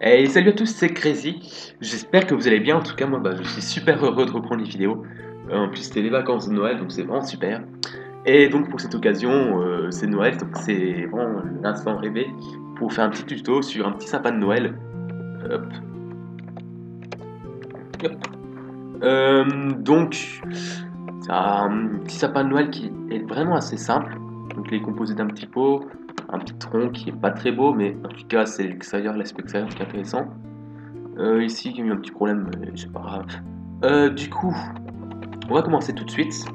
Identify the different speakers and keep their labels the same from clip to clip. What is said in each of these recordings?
Speaker 1: Et salut à tous, c'est Crazy. J'espère que vous allez bien. En tout cas, moi, je suis super heureux de reprendre les vidéos. En plus, c'était les vacances de Noël, donc c'est vraiment super. Et donc, pour cette occasion, c'est Noël, donc c'est vraiment l'instant rêvé pour faire un petit tuto sur un petit sapin de Noël. Hop, hop. Donc, c'est un petit sapin de Noël qui est vraiment assez simple. Donc, il est composé d'un petit pot, un petit tronc qui est pas très beau, mais en tout cas, c'est l'extérieur, l'aspect extérieur qui est intéressant. Ici, il y a eu un petit problème, mais c'est pas grave. Du coup, on va commencer tout de suite.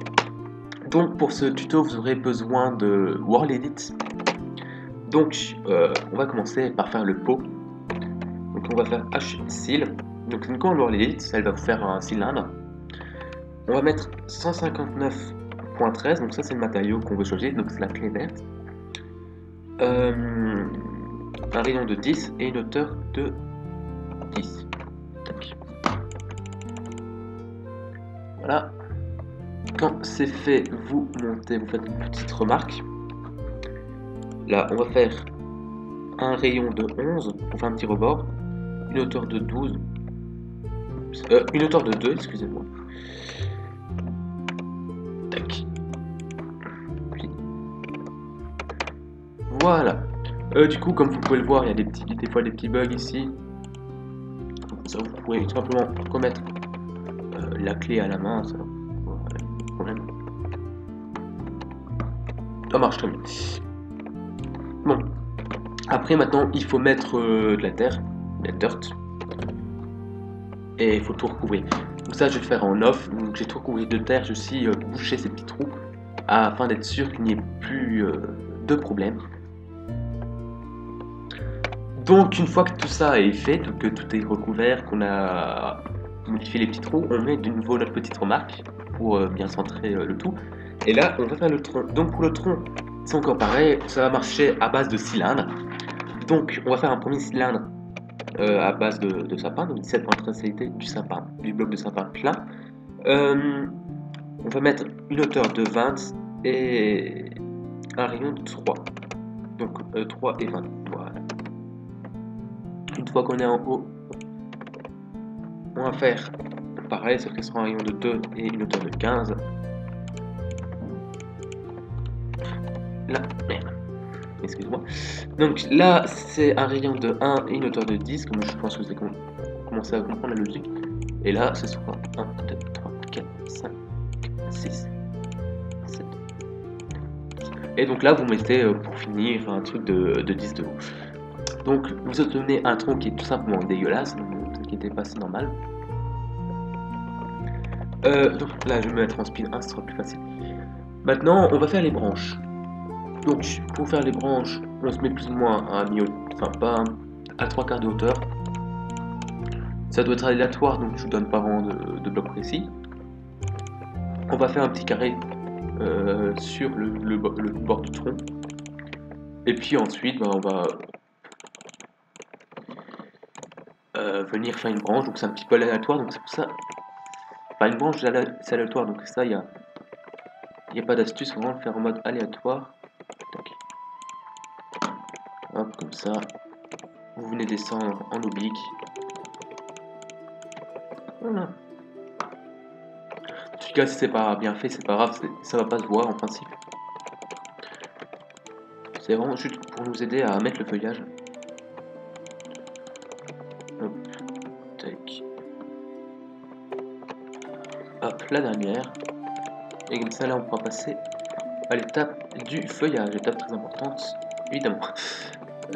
Speaker 1: Donc, pour ce tuto, vous aurez besoin de World Edit. Donc, on va commencer par faire le pot. Donc, on va faire H-Seal. Donc, une commande World Edit, elle va vous faire un cylindre. On va mettre 159.13, donc ça, c'est le matériau qu'on veut choisir, donc c'est la clé verte. Un rayon de 10 et une hauteur de 10. Voilà. Quand c'est fait, vous montez, vous faites une petite remarque. Là, on va faire un rayon de 11 pour faire un petit rebord, une hauteur de 12, une hauteur de 2, excusez-moi. Tac. Puis, voilà. Du coup, comme vous pouvez le voir, il y a des fois des petits bugs ici. Ça, vous pouvez tout simplement remettre la clé à la main, ça. Voilà, problème. Ça marche très bien. Bon. Après, maintenant, il faut mettre de la terre, de la dirt. Et il faut tout recouvrir. Donc ça, je vais le faire en off. Donc j'ai tout recouvert de terre. Je vais aussi boucher ces petits trous afin d'être sûr qu'il n'y ait plus de problème. Donc une fois que tout ça est fait, que tout est recouvert, qu'on a modifié les petits trous, on met de nouveau notre petite remarque pour bien centrer le tout. Et là, on va faire le tronc. Donc pour le tronc, c'est encore pareil, ça va marcher à base de cylindres. Donc on va faire un premier cylindre à base de sapin, donc 17.13 qualité du sapin, du bloc de sapin plein. On va mettre une hauteur de 20 et un rayon de 3. Donc 3 et 20. Voilà. Une fois qu'on est en haut, on va faire pareil, sauf que ce sera un rayon de 2 et une hauteur de 15. Là, merde. Excuse-moi. Donc là, c'est un rayon de 1 et une hauteur de 10, comme je pense que vous avez commencé à comprendre la logique. Et là, ce sera 1, 2, 3, 4, 5, 6, 7. Et donc là, vous mettez pour finir un truc de 10 de haut. Donc vous obtenez un tronc qui est tout simplement dégueulasse, ne vous inquiétez pas, c'est normal. Donc là, je vais me mettre en speed 1, ce sera plus facile. Maintenant, on va faire les branches. Donc pour faire les branches, on se met plus ou moins à enfin pas à 3/4 de hauteur. Ça doit être aléatoire, donc je vous donne pas vraiment de bloc précis. On va faire un petit carré sur le bord du tronc. Et puis ensuite, on va venir faire une branche, donc c'est un petit peu aléatoire, donc c'est pour ça. Enfin, une branche c'est aléatoire, donc ça, il n'y a pas d'astuce, vraiment le faire en mode aléatoire. Tac. Hop, comme ça. Vous venez descendre en oblique. Voilà. En tout cas, si c'est pas bien fait, c'est pas grave, ça va pas se voir en principe. C'est vraiment juste pour nous aider à mettre le feuillage. Hop, tac. Hop, la dernière. Et comme ça, là, on pourra passer à l'étape du feuillage, étape très importante, évidemment.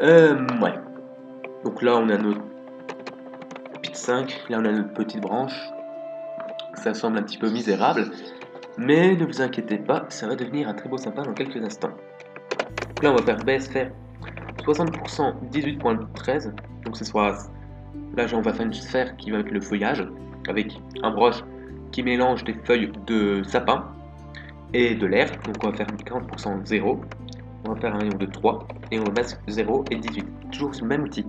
Speaker 1: Ouais. Donc là, on a notre pit 5, là, on a notre petite branche. Ça semble un petit peu misérable, mais ne vous inquiétez pas, ça va devenir un très beau sapin dans quelques instants. Donc là, on va faire BSFR 60% 18.13, donc ce sera là, on va faire une sphère qui va avec le feuillage, avec un broche qui mélange des feuilles de sapin et de l'air. Donc on va faire 40% 0, on va faire un rayon de 3 et on va mettre 0 et 18, toujours sur le même outil.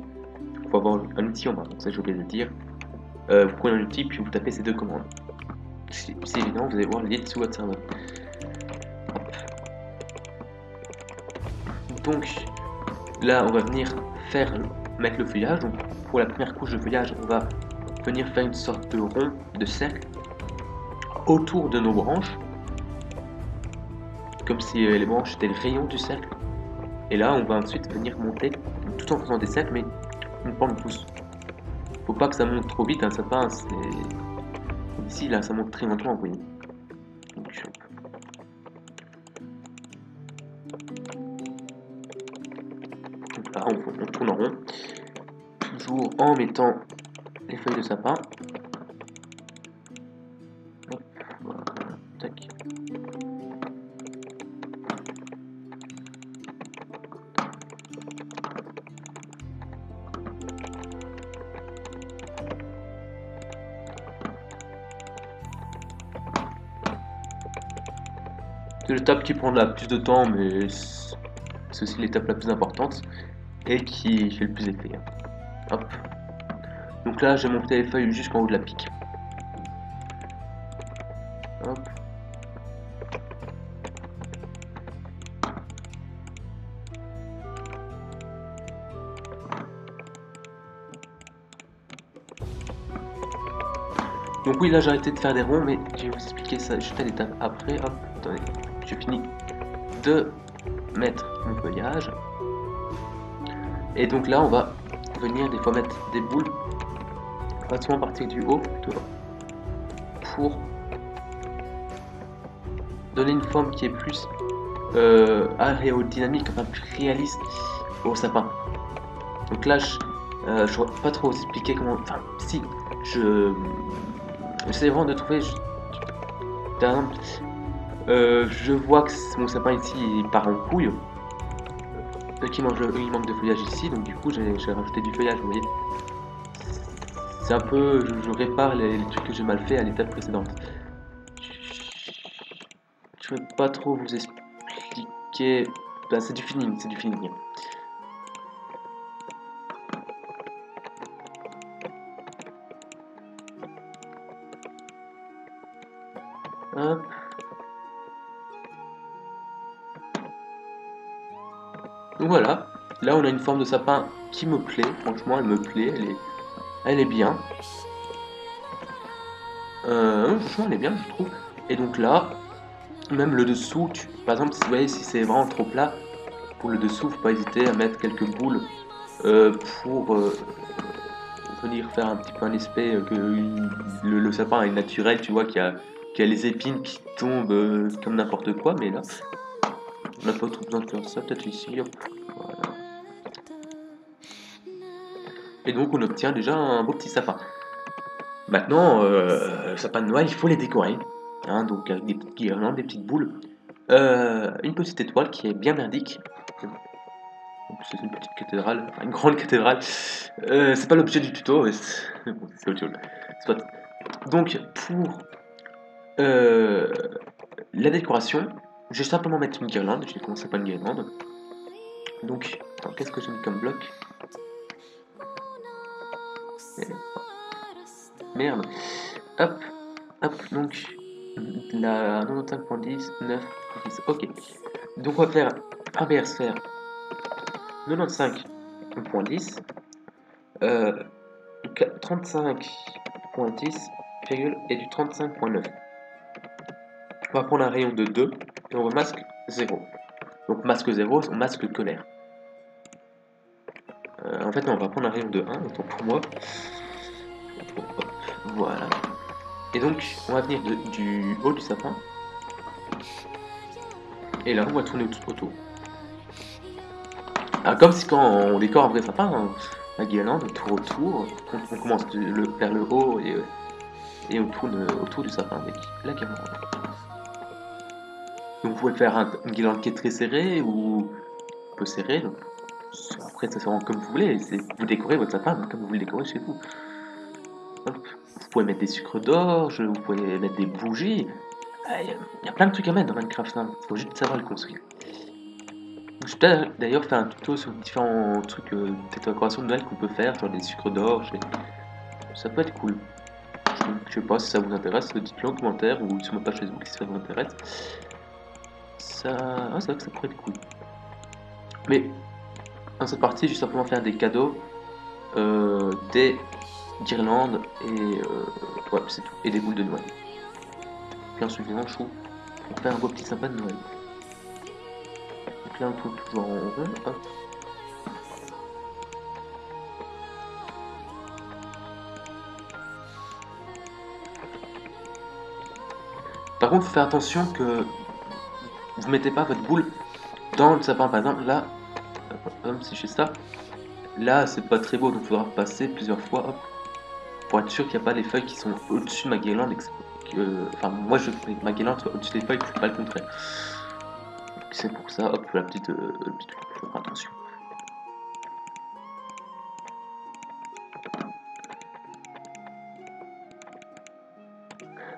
Speaker 1: Il faut avoir un outil en main, donc ça j'ai oublié de dire. Vous prenez un outil puis vous tapez ces deux commandes. C'est évident, vous allez voir l'idée sous votre serveur. Donc là on va venir faire mettre le feuillage. Donc pour la première couche de feuillage, on va venir faire une sorte de rond, de cercle autour de nos branches, comme si les branches étaient le rayon du cercle. Et là, on va ensuite venir monter, tout en faisant des cercles, mais une forme pouce. Faut pas que ça monte trop vite, un sapin, c'est... Ici, là, ça monte très lentement, vous voyez. Donc là, on tourne en rond, toujours en mettant les feuilles de sapin. Hop, voilà, tac. C'est l'étape qui prend plus de temps, mais c'est aussi l'étape la plus importante et qui fait le plus effet. Hop. Donc là, j'ai monté les feuilles jusqu'en haut de la pique. Hop. Donc oui, là j'ai arrêté de faire des ronds, mais je vais vous expliquer ça juste à l'étape après. Hop, attendez, j'ai fini de mettre mon feuillage. Et donc là, on va venir des fois mettre des boules, pratiquement partir du haut, pour donner une forme qui est plus aérodynamique, enfin plus réaliste au sapin. Donc là, je ne saurais pas trop vous expliquer comment. Enfin, si, j'essaie vraiment de trouver. Par exemple, je vois que mon sapin ici il part en couille. Il manque de feuillage ici, donc du coup j'ai rajouté du feuillage, vous voyez. C'est un peu, je répare les trucs que j'ai mal fait à l'étape précédente. Je ne vais pas trop vous expliquer. Ben, c'est du feeling, c'est du feeling. Hop. Donc voilà, là on a une forme de sapin qui me plaît, franchement elle me plaît, elle est bien. Franchement elle est bien je trouve. Et donc là, même le dessous, par exemple si vous voyez si c'est vraiment trop plat, pour le dessous, faut pas hésiter à mettre quelques boules pour venir faire un petit peu un aspect que le sapin est naturel, tu vois, qu'il y a les épines qui tombent comme n'importe quoi, mais là, on n'a pas trop besoin de faire ça, peut-être ici, hop, voilà. Et donc on obtient déjà un beau petit sapin. Maintenant, le sapin de Noël, il faut les décorer, hein, donc avec des petites guirlandes, des petites boules, une petite étoile qui est bien merdique. C'est une petite cathédrale, enfin une grande cathédrale. C'est pas l'objet du tuto, mais c'est autre chose. Donc pour la décoration, je vais simplement mettre une guirlande. Je vais commencer par une guirlande. Donc, qu'est-ce que j'ai mis comme bloc? Merde. Hop, hop, donc la 95.10, 9, 10. Ok. Donc on va faire inverse, faire 95.10, 35.10, et du 35.9. On va prendre un rayon de 2 et on va masque 0. Donc masque 0, on masque que l'air. En fait, non, on va prendre un rayon de 1, autant pour moi. Voilà. Et donc, on va venir du haut du sapin. Et là, on va tourner tout autour. Alors, comme si quand on décore un vrai sapin, hein, la guirlande, on tourne autour, on commence vers le haut et on tourne autour du sapin avec la guirlande. Donc vous pouvez faire une guirlande qui est très serrée ou un peu serrée. Donc, après, ça se rend comme vous voulez. Vous décorez votre sapin comme vous le décorez chez vous. Hop. Vous pouvez mettre des sucres d'orge, vous pouvez mettre des bougies. Il y a plein de trucs à mettre dans Minecraft. Il faut juste savoir le construire. Je vais d'ailleurs faire un tuto sur différents trucs de décoration de Noël qu'on peut faire, genre des sucres d'orge. Ça peut être cool. Je sais pas si ça vous intéresse, dites-le en commentaire ou sur ma page Facebook si ça vous intéresse. C'est vrai que ça pourrait être cool. Mais dans cette partie, je vais simplement faire des cadeaux des guirlandes et ouais, c'est tout. Et des boules de Noël. Bien suffisant, je trouve, pour faire un beau petit sapin de Noël. Donc là, on tourne toujours en rond. Hop. Par contre, faut faire attention que vous mettez pas votre boule dans le sapin. Par exemple, là, hop, si je fais ça, là, c'est pas très beau, donc il faudra passer plusieurs fois, hop, pour être sûr qu'il n'y a pas les feuilles qui sont au-dessus de ma guirlande. Enfin, moi, je veux que ma guirlande soit au-dessus des feuilles, c'est pas le contraire. C'est pour ça, hop, la petite, faut faire attention.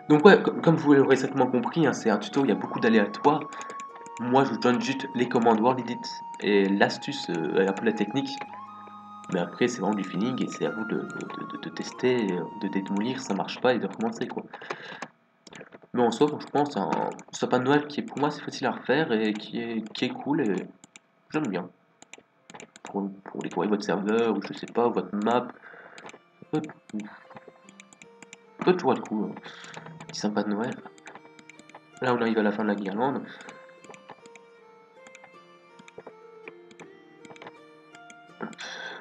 Speaker 1: Donc ouais, comme vous l'aurez certainement compris, hein, c'est un tuto, il y a beaucoup d'aléatoires. Moi, je vous donne juste les commandes World Edit et l'astuce, un peu la technique. Mais après, c'est vraiment du feeling et c'est à vous de tester, de démolir, ça marche pas et de recommencer quoi. Mais en soi, je pense, un sapin de Noël qui est pour moi c'est facile à refaire et qui est cool et j'aime bien. Pour décorer votre serveur ou je sais pas, votre map, ça peut toujours être cool. Petit sapin de Noël. Là, on arrive à la fin de la guirlande.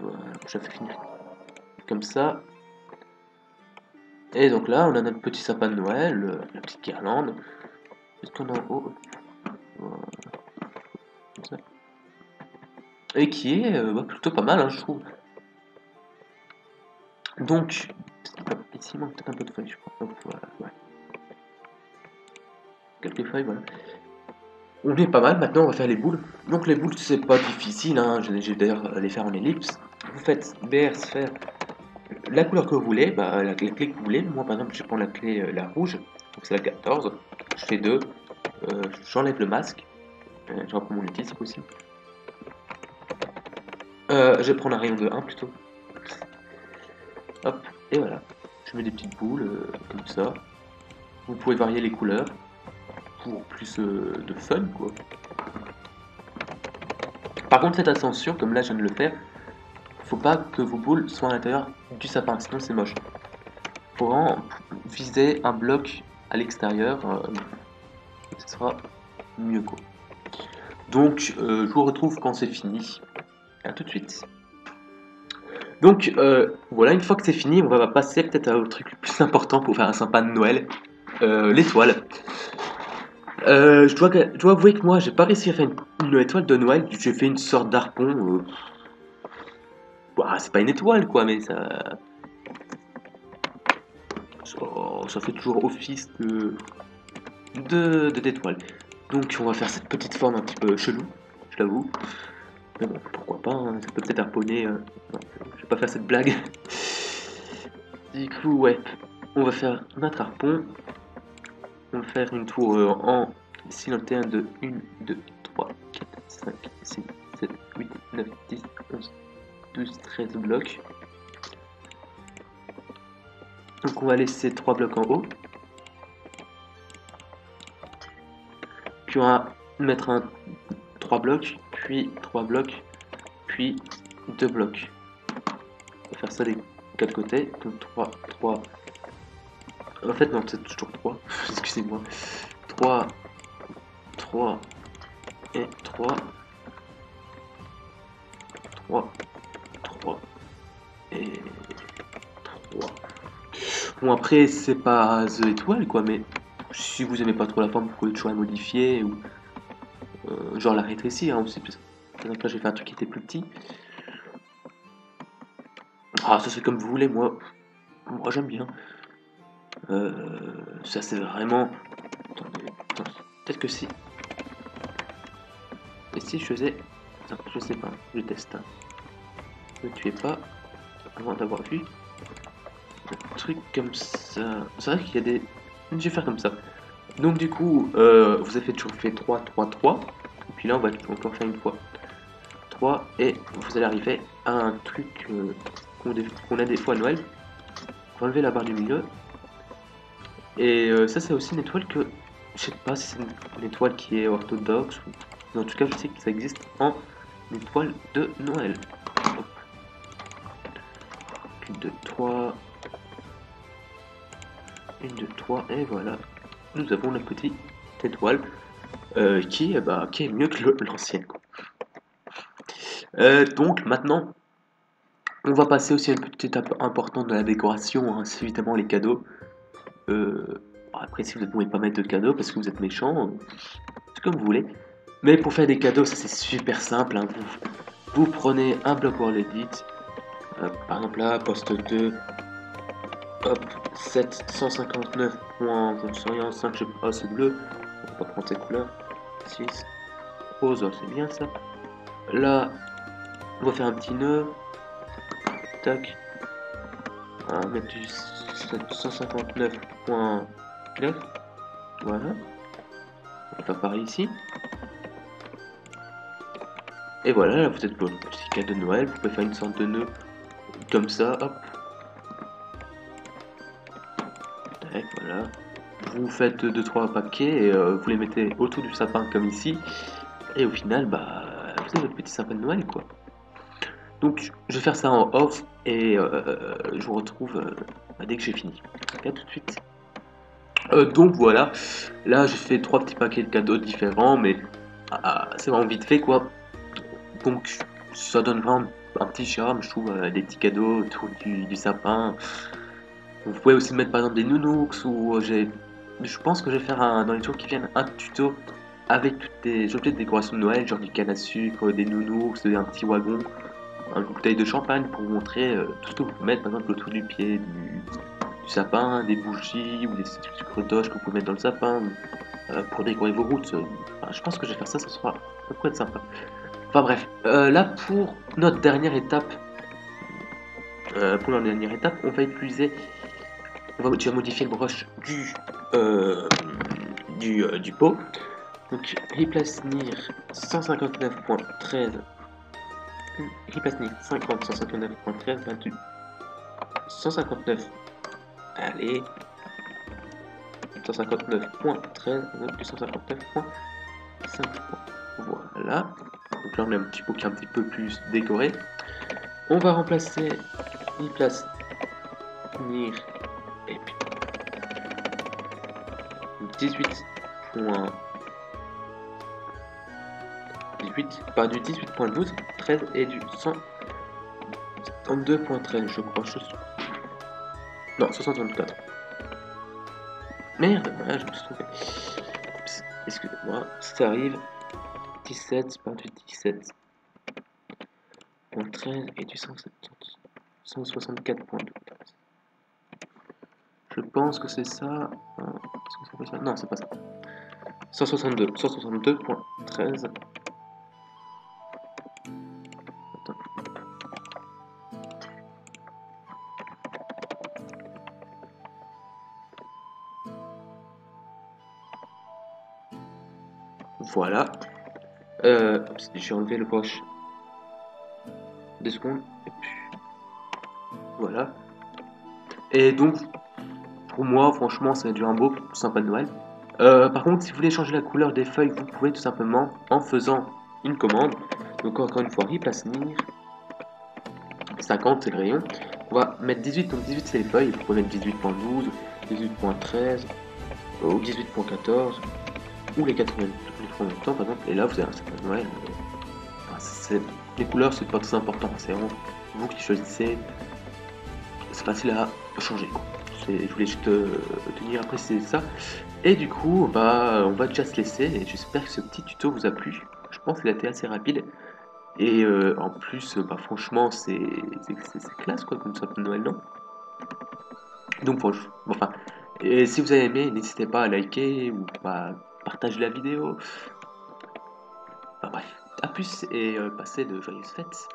Speaker 1: Voilà, j'avais fini comme ça. Et donc là, on a notre petit sapin de Noël, la petite guirlande. Est-ce qu'on a en haut? Voilà, comme ça. Et qui est plutôt pas mal, hein, je trouve. Donc, ici il manque peut-être un peu de feuilles, je crois. Donc voilà, ouais. Quelques feuilles, voilà. On est pas mal, maintenant on va faire les boules. Donc les boules c'est pas difficile, hein. J'ai d'ailleurs les faire en ellipse. Vous faites BR sphère, la couleur que vous voulez, bah, la clé que vous voulez. Moi par exemple je prends la clé la rouge, donc c'est la 14. Je fais 2, j'enlève le masque, je reprends mon outil si possible. Je vais prendre un rayon de 1 plutôt. Hop, et voilà. Je mets des petites boules comme ça. Vous pouvez varier les couleurs pour plus de fun quoi. Par contre faites attention, comme là je viens de le faire, faut pas que vos boules soient à l'intérieur du sapin, sinon c'est moche. Faut vraiment viser un bloc à l'extérieur, ce sera mieux quoi. Donc je vous retrouve quand c'est fini. A tout de suite. Donc voilà, une fois que c'est fini, on va passer peut-être au truc le plus important pour faire un sapin de Noël, l'étoile. Je dois avouer que moi j'ai pas réussi à faire une étoile de Noël, j'ai fait une sorte d'harpon. Bah, c'est pas une étoile quoi, mais ça fait toujours office d'étoile. Donc on va faire cette petite forme un petit peu chelou, je l'avoue. Mais bon, pourquoi pas, hein, ça peut peut-être harponner. Non, je vais pas faire cette blague. Du coup, ouais, on va faire notre harpon. On va faire une tour en silentéen de 1, 2, 3, 4, 5, 6, 7, 8, 9, 10, 11, 12, 13 blocs. Donc on va laisser 3 blocs en haut. Puis on va mettre 3 blocs, puis 3 blocs, puis 2 blocs. On va faire ça des 4 côtés. Donc 3, 3. En fait non, c'est toujours 3. Excusez-moi. 3, 3 et 3. 3, 3 et 3. Bon après c'est pas The étoile quoi, mais si vous aimez pas trop la forme, vous pouvez toujours la modifier ou genre la rétrécir hein, aussi. Par exemple là j'ai fait un truc qui était plus petit. Ah ça c'est comme vous voulez, moi j'aime bien. Ça c'est vraiment... Attendez, peut-être que si... Et si je faisais... Non, je sais pas, je teste. Hein. Ne tuez pas avant d'avoir vu un truc comme ça. C'est vrai qu'il y a des... Je vais faire comme ça. Donc du coup, vous avez toujours fait 3, 3, 3. Et puis là, on va encore faire une fois. 3, et vous allez arriver à un truc qu'on a des fois à Noël. Vous enlevez la barre du milieu. Et ça, c'est aussi une étoile que... Je sais pas si c'est une étoile qui est orthodoxe. Mais en tout cas, je sais que ça existe en étoile de Noël. Hop. Une, deux, trois. Une, deux, trois, et voilà. Nous avons la petite étoile qui est mieux que l'ancienne. Donc maintenant, on va passer aussi à une petite étape importante de la décoration, hein, c'est évidemment les cadeaux. Après, si vous ne pouvez pas mettre de cadeaux parce que vous êtes méchant, c'est comme vous voulez. Mais pour faire des cadeaux, ça c'est super simple. Hein. Vous prenez un bloc World Edit, par exemple là, poste 2, hop, 759 points, je ne sais rien, 5, je sais pas, c'est bleu, on va pas prendre cette couleur, 6, pause, c'est bien ça. Là, on va faire un petit nœud, tac, on va mettre du 759.9, voilà, on va faire pareil ici. Et voilà, là vous êtes pour le petit cadeau de Noël, vous pouvez faire une sorte de nœud comme ça, hop. Tac, voilà. Vous faites 2-3 paquets et vous les mettez autour du sapin comme ici. Et au final, bah, vous avez votre petit sapin de Noël, quoi. Donc, je vais faire ça en off et je vous retrouve dès que j'ai fini. A tout de suite. Donc voilà, là j'ai fait 3 petits paquets de cadeaux différents, mais c'est vraiment vite fait, quoi. Donc, ça donne vraiment un petit charme, je trouve, des petits cadeaux autour du sapin. Vous pouvez aussi mettre par exemple des nounouks ou je pense que je vais faire dans les jours qui viennent un tuto avec toutes les objets de décoration de Noël, genre du canne à sucre, des nounouks, un petit wagon, une bouteille de champagne pour vous montrer tout ce que vous pouvez mettre par exemple autour du pied du sapin, des bougies ou des sucre-doche que vous pouvez mettre dans le sapin pour décorer vos routes. Je pense que je vais faire ça, ça sera ça pourrait être sympa. Enfin bref, là pour notre dernière étape, on va utiliser, tu vas modifier le brush du pot. Donc replace NIR 159.13, replace NIR 50 159.13 va du 159, allez, 159.13 donc du 159.5. Voilà, donc là on a un petit pot qui est un petit peu plus décoré. On va remplacer replace NIR et puis 18 par du 18.12, 13 et du 132.13 je crois. Non, 64. Merde, voilà, je me suis trompé. Excusez-moi, ça arrive. 17 par du 17.13 et du 164.12. Je pense que c'est ça. Est-ce que c'est ça? Non, c'est pas ça. 162.13. Attends. Voilà. J'ai enlevé le brush. 2 secondes. Et puis, voilà. Et donc, pour moi, franchement, c'est du un beau sympa de Noël. Par contre, si vous voulez changer la couleur des feuilles, vous pouvez tout simplement en faisant une commande. Donc encore une fois, replace NIR 50, c'est le rayon. On va mettre 18, donc 18 c'est les feuilles. Vous pouvez mettre 18.12, 18.13 ou 18.14 ou les 80 en même temps par exemple. Et là, vous avez un sapin de Noël. Les couleurs, c'est pas très important. C'est vraiment vous qui choisissez. C'est facile à changer. Je voulais juste tenir à préciser ça. Et du coup, on va déjà se laisser. Et j'espère que ce petit tuto vous a plu. Je pense qu'il a été assez rapide. Et en plus, franchement, c'est classe quoi, comme sapin de Noël, non? Donc, enfin, et si vous avez aimé, n'hésitez pas à liker ou à partager la vidéo. Enfin bref, à plus et passez de joyeuses fêtes.